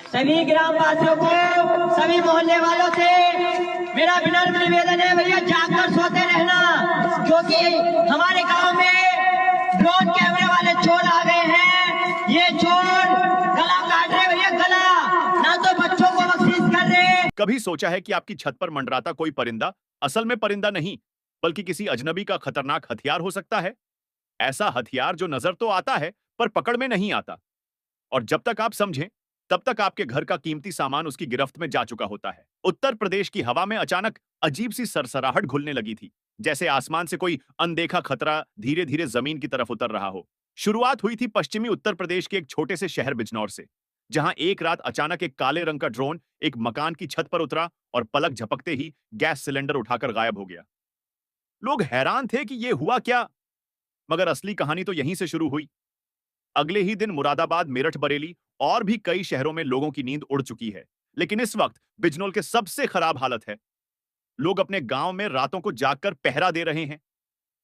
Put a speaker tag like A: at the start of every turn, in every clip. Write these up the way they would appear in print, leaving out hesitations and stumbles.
A: सभी ग्रामवासियों को, सभी मोहल्ले वालों से मेरा विनम्र निवेदन है, भैया जागकर सोते रहना, क्योंकि हमारे गांव में ड्रोन कैमरे वाले चोर आ गए हैं। ये चोर गला काट रहे भैया, गला, ना तो बच्चों को बख्शीश कर रहे।
B: कभी सोचा है कि आपकी छत पर मंडराता कोई परिंदा असल में परिंदा नहीं, बल्कि किसी अजनबी का खतरनाक हथियार हो सकता है? ऐसा हथियार जो नजर तो आता है पर पकड़ में नहीं आता, और जब तक आप समझें तब तक आपके घर का कीमती सामान उसकी गिरफ्त में जा चुका होता है। उत्तर प्रदेश की हवा में अचानक अजीब सी सरसराहट घुलने लगी थी, जैसे आसमान से कोई अनदेखा खतरा धीरे धीरे जमीन की तरफ उतर रहा हो। शुरुआत हुई थी पश्चिमी उत्तर प्रदेश के एक छोटे से शहर बिजनौर से, जहां एक रात अचानक एक काले रंग का ड्रोन एक मकान की छत पर उतरा और पलक झपकते ही गैस सिलेंडर उठाकर गायब हो गया। लोग हैरान थे कि यह हुआ क्या, मगर असली कहानी तो यहीं से शुरू हुई। अगले ही दिन मुरादाबाद, मेरठ, बरेली और भी कई शहरों में लोगों की नींद उड़ चुकी है, लेकिन इस वक्त बिजनौर के सबसे खराब हालत है। लोग अपने गांव में रातों को जागकर पहरा दे रहे हैं।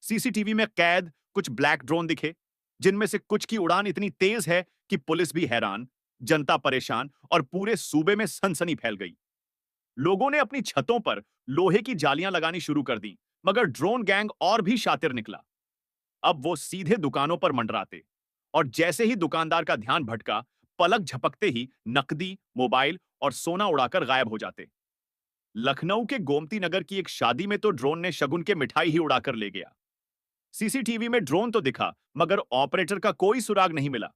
B: सीसीटीवी में कैद कुछ ब्लैक ड्रोन दिखे, जिनमें से कुछ की उड़ान इतनी तेज है कि पुलिस भी हैरान, जनता परेशान और पूरे सूबे में सनसनी फैल गई। लोगों ने अपनी छतों पर लोहे की जालियां लगानी शुरू कर दी, मगर ड्रोन गैंग और भी शातिर निकला। अब वो सीधे दुकानों पर मंडराते, और जैसे ही दुकानदार का ध्यान भटका, पलक झपकते ही नकदी, मोबाइल और सोना उड़ाकर गायब हो जाते। लखनऊ के गोमती नगर की एक शादी में तो ड्रोन ने शगुन के मिठाई ही उड़ाकर ले गया। सीसीटीवी में ड्रोन तो दिखा, मगर ऑपरेटर का कोई सुराग नहीं मिला।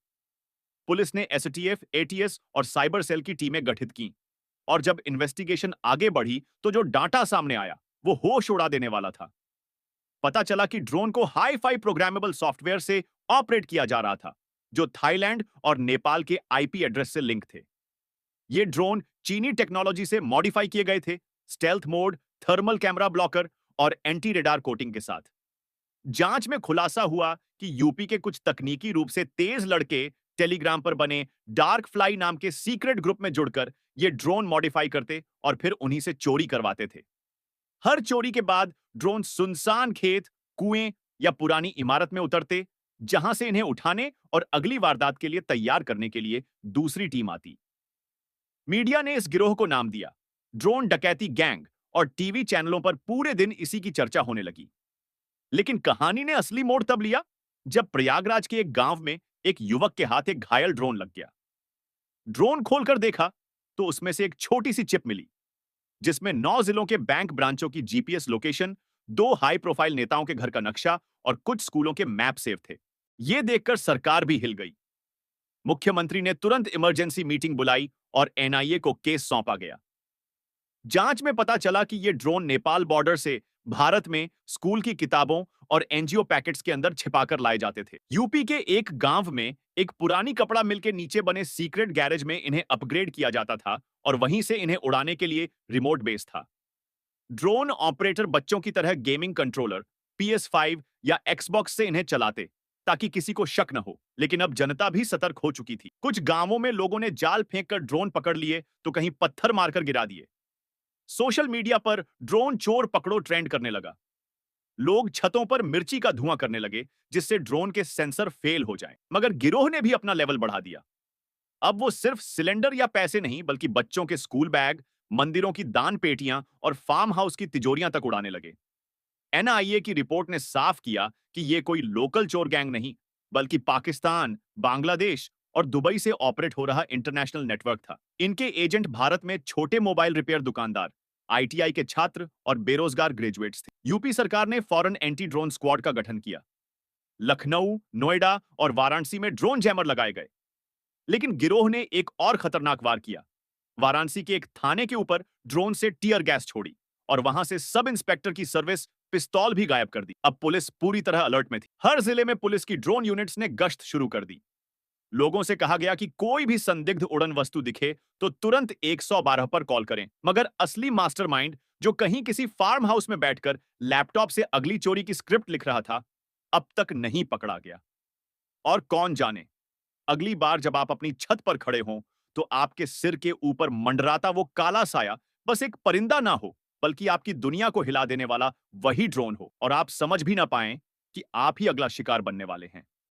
B: पुलिस ने एसटीएफ, एटीएस और साइबर सेल की टीमें गठित की, और जब इन्वेस्टिगेशन आगे बढ़ी तो जो डाटा सामने आया वो होश उड़ा देने वाला था। पता चला कि ड्रोन को हाई फाई प्रोग्रामेबल सॉफ्टवेयर से ऑपरेट किया जा रहा था, जो थाईलैंड और नेपाल के आईपी एड्रेस से लिंक थे। ये ड्रोन चीनी टेक्नोलॉजी से मॉडिफाई किए गए थे, stealth mode, thermal camera blocker और एंटी रेडार कोटिंग के साथ। जांच में खुलासा हुआ कि यूपी के कुछ तकनीकी रूप से तेज लड़के टेलीग्राम पर बने डार्क फ्लाई नाम के सीक्रेट ग्रुप में जुड़कर ये ड्रोन मॉडिफाई करते और फिर उन्हीं से चोरी करवाते थे। हर चोरी के बाद ड्रोन सुनसान खेत, कुएं या पुरानी इमारत में उतरते, जहां से इन्हें उठाने और अगली वारदात के लिए तैयार करने के लिए दूसरी टीम आती। मीडिया ने इस गिरोह को नाम दिया ड्रोन डकैती गैंग, और टीवी चैनलों पर पूरे दिन इसी की चर्चा होने लगी। लेकिन कहानी ने असली मोड़ तब लिया जब प्रयागराज के एक गांव में एक युवक के हाथ एक घायल ड्रोन लग गया। ड्रोन खोलकर देखा तो उसमें से एक छोटी सी चिप मिली, जिसमें 9 जिलों के बैंक ब्रांचों की जीपीएस लोकेशन, 2 हाई प्रोफाइल नेताओं के घर का नक्शा और कुछ स्कूलों के मैप सेव थे। यह देखकर सरकार भी हिल गई। मुख्यमंत्री ने तुरंत इमरजेंसी मीटिंग बुलाई और एनआईए को केस सौंपा गया। जांच में पता चला कि यह ड्रोन नेपाल बॉर्डर से भारत में स्कूल की किताबों और एनजीओ पैकेट्स के अंदर छिपाकर लाए जाते थे। यूपी के एक गांव में एक पुरानी कपड़ा मिल के नीचे बने सीक्रेट गैरेज में इन्हें अपग्रेड किया जाता था, और वहीं से इन्हें उड़ाने के लिए रिमोट बेस था। ड्रोन ऑपरेटर बच्चों की तरह गेमिंग कंट्रोलर, PS5 या एक्सबॉक्स से इन्हें चलाते, ताकि किसी को शक न हो। लेकिन अब जनता भी सतर्क हो चुकी थी। कुछ गांवों में लोगों ने जाल फेंककर ड्रोन पकड़ लिए, तो कहीं पत्थर मारकर गिरा दिए। सोशल मीडिया पर ड्रोन चोर पकड़ो ट्रेंड करने लगा। लोग छतों पर मिर्ची का धुआं करने लगे, जिससे ड्रोन के सेंसर फेल हो जाएं। मगर गिरोह ने भी अपना लेवल बढ़ा दिया। अब वो सिर्फ सिलेंडर या पैसे नहीं, बल्कि बच्चों के स्कूल बैग, मंदिरों की दान पेटियां और फार्म हाउस की तिजोरियां तक उड़ाने लगे। एनआईए की रिपोर्ट ने साफ किया कि ये कोई लोकल चोर गैंग नहीं, बल्कि पाकिस्तान, बांग्लादेश और दुबई से ऑपरेट हो रहा इंटरनेशनल नेटवर्क था। इनके एजेंट भारत में छोटे मोबाइल रिपेयर दुकानदार, आईटीआई के छात्र और बेरोजगार ग्रेजुएट्स थे। यूपी सरकार ने फॉरेन एंटी ड्रोन स्क्वाड का गठन किया। लखनऊ, नोएडा और वाराणसी में ड्रोन जैमर लगाए गए। लेकिन गिरोह ने एक और खतरनाक वार किया। वाराणसी के एक थाने के ऊपर ड्रोन से टीयर गैस छोड़ी, और वहां से सब इंस्पेक्टर की सर्विस पिस्तौल भी गायब कर दी। अब पुलिस पूरी तरह अलर्ट में थी। हर जिले में पुलिस की ड्रोन यूनिट्स ने गश्त शुरू कर दी। लोगों से कहा गया कि कोई भी संदिग्ध उड़न वस्तु दिखे तो तुरंत 112 पर कॉल करें। मगर असली मास्टरमाइंड, जो कहीं किसी फार्म हाउस में बैठकर लैपटॉप से अगली चोरी की स्क्रिप्ट लिख रहा था, अब तक नहीं पकड़ा गया। और कौन जाने, अगली बार जब आप अपनी छत पर खड़े हों, तो आपके सिर के ऊपर मंडराता वो काला साया बस एक परिंदा ना हो, बल्कि आपकी दुनिया को हिला देने वाला वही ड्रोन हो, और आप समझ भी ना पाएं कि आप ही अगला शिकार बनने वाले हैं।